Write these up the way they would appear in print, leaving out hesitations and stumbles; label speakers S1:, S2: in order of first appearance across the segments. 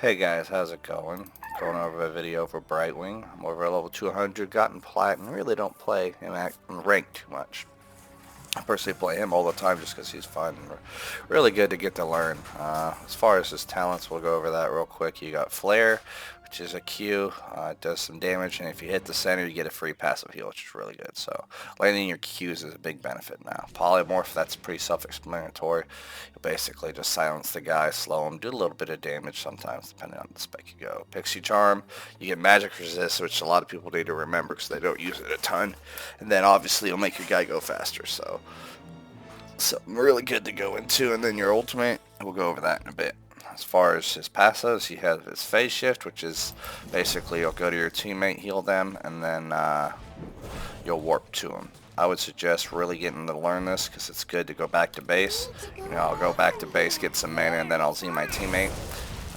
S1: Hey guys, how's it going? Going over a video for BrightWing. I'm over level 200, gotten platinum. Really don't play him in rank too much. I personally play him all the time just because he's fun and really good to get to learn. As far as his talents, we'll go over that real quick. You got Flare, which is a Q. It does some damage, and if you hit the center, you get a free passive heal, which is really good. So landing your Qs is a big benefit now. Polymorph, that's pretty self-explanatory. You basically just silence the guy, slow him, do a little bit of damage sometimes, depending on the spec you go. Pixie Charm, you get magic resist, which a lot of people need to remember because they don't use it a ton. And then obviously it'll make your guy go faster. So something really good to go into. And then your ultimate, we'll go over that in a bit. As far as his passives, you have his phase shift, which is basically you'll go to your teammate, heal them, and then you'll warp to them. I would suggest really getting to learn this because it's good to go back to base. I'll go back to base, get some mana, and then I'll Z my teammate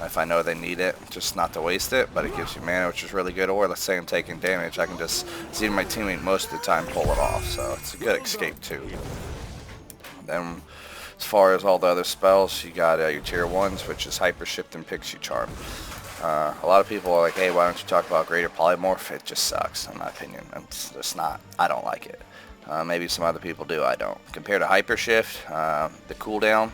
S1: if I know they need it, just not to waste it, but it gives you mana, which is really good. Or let's say I'm taking damage, I can just Z my teammate most of the time, pull it off. So it's a good escape too. Then as far as all the other spells, you got your tier 1s, which is Hyper Shift and Pixie Charm. A lot of people are like, hey, why don't you talk about Greater Polymorph? It just sucks, in my opinion. It's just not. I don't like it. Maybe some other people do, I don't. Compared to Hyper Shift, the cooldown,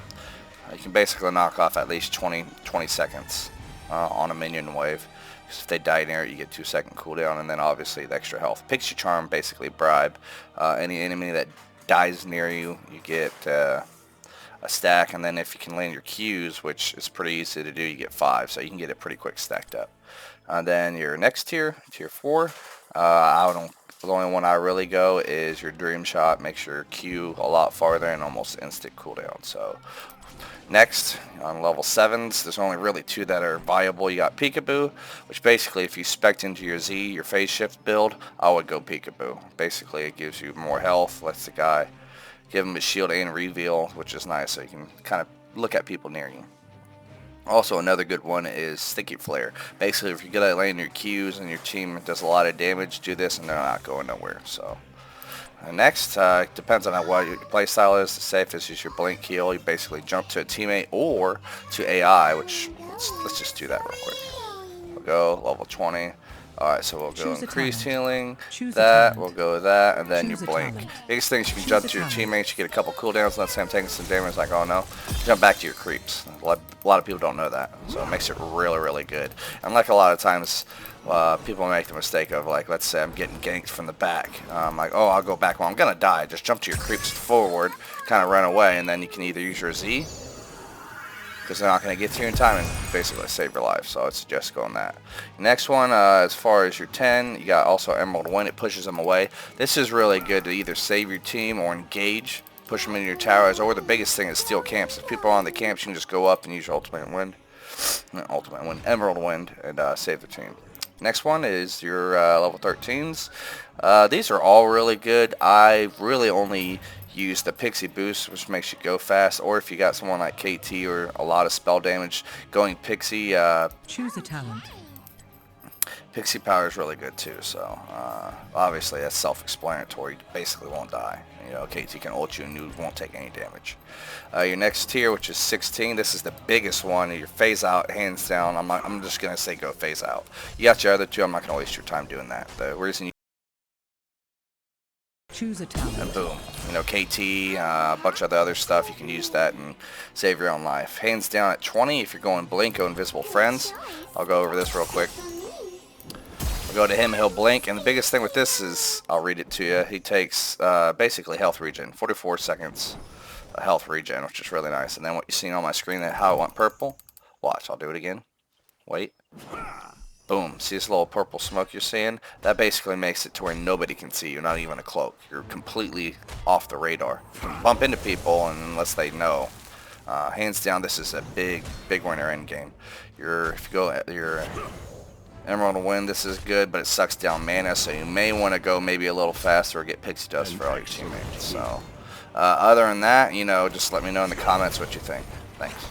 S1: you can basically knock off at least 20 seconds on a minion wave. If they die near it, you get 2-second cooldown, and then obviously the extra health. Pixie Charm, basically bribe. Any enemy that dies near you, you get a stack, and then if you can land your Qs, which is pretty easy to do, you get 5, so you can get it pretty quick stacked up. Then your next tier, tier 4, the only one I really go is your Dream Shot. Makes your Q a lot farther and almost instant cooldown. So next, on level 7s, there's only really 2 that are viable. You got Peekaboo, which basically if you spec into your Z, your phase shift build, I would go Peekaboo. Basically it gives you more health, lets the guy give him a shield and reveal, which is nice, so you can kind of look at people near you. Also, another good one is Sticky Flare. Basically, if you're good at landing your Qs and your team does a lot of damage, do this and they're not going nowhere. So next, depends on what your playstyle is. The safest is your blink heal. You basically jump to a teammate or to AI, which let's just do that real quick. We'll go level 20. Alright, so we'll go increased healing, we'll go with that, and then you blink. Biggest thing is you can jump to your teammates, you get a couple cooldowns, let's say I'm taking some damage, like, oh no, jump back to your creeps. A lot of people don't know that, so it makes it really, really good. And like a lot of times, people make the mistake of, like, let's say I'm getting ganked from the back. Like, oh, I'll go back, well, I'm gonna die. Just jump to your creeps forward, kind of run away, and then you can either use your Z, because they're not going to get to you in time and basically save your life, so I would suggest going that. Next one, as far as your 10, you got also Emerald Wind. It pushes them away. This is really good to either save your team or engage, push them into your towers, or the biggest thing is steal camps. If people are on the camps, you can just go up and use your Emerald Wind, and save the team. Next one is your level 13s. These are all really good. I really only use the Pixie Boost, which makes you go fast, or if you got someone like KT or a lot of spell damage, going Pixie,
S2: choose a talent.
S1: Pixie power is really good too, so obviously that's self-explanatory. You basically won't die. KT can ult you and you won't take any damage. Your next tier, which is 16, this is the biggest one. Your phase out, hands down. I'm just gonna say go phase out. You got your other 2. I'm not gonna waste your time doing that. The reason you
S2: choose a talent.
S1: And boom. KT, a bunch of the other stuff, you can use that and save your own life. Hands down at 20, if you're going blink, go invisible friends. I'll go over this real quick. We'll go to him, he'll blink, and the biggest thing with this is, I'll read it to you, he takes basically health regen, 44 seconds health regen, which is really nice. And then what you see on my screen, how it went purple, watch, I'll do it again. Wait. Boom. See this little purple smoke you're seeing? That basically makes it to where nobody can see you, not even a cloak. You're completely off the radar. You can bump into people unless they know. Hands down, this is a big winner end game. If you go at your Emerald Wind, this is good, but it sucks down mana, so you may want to go maybe a little faster or get Pixie Dust for all your teammates. So, other than that, just let me know in the comments what you think. Thanks.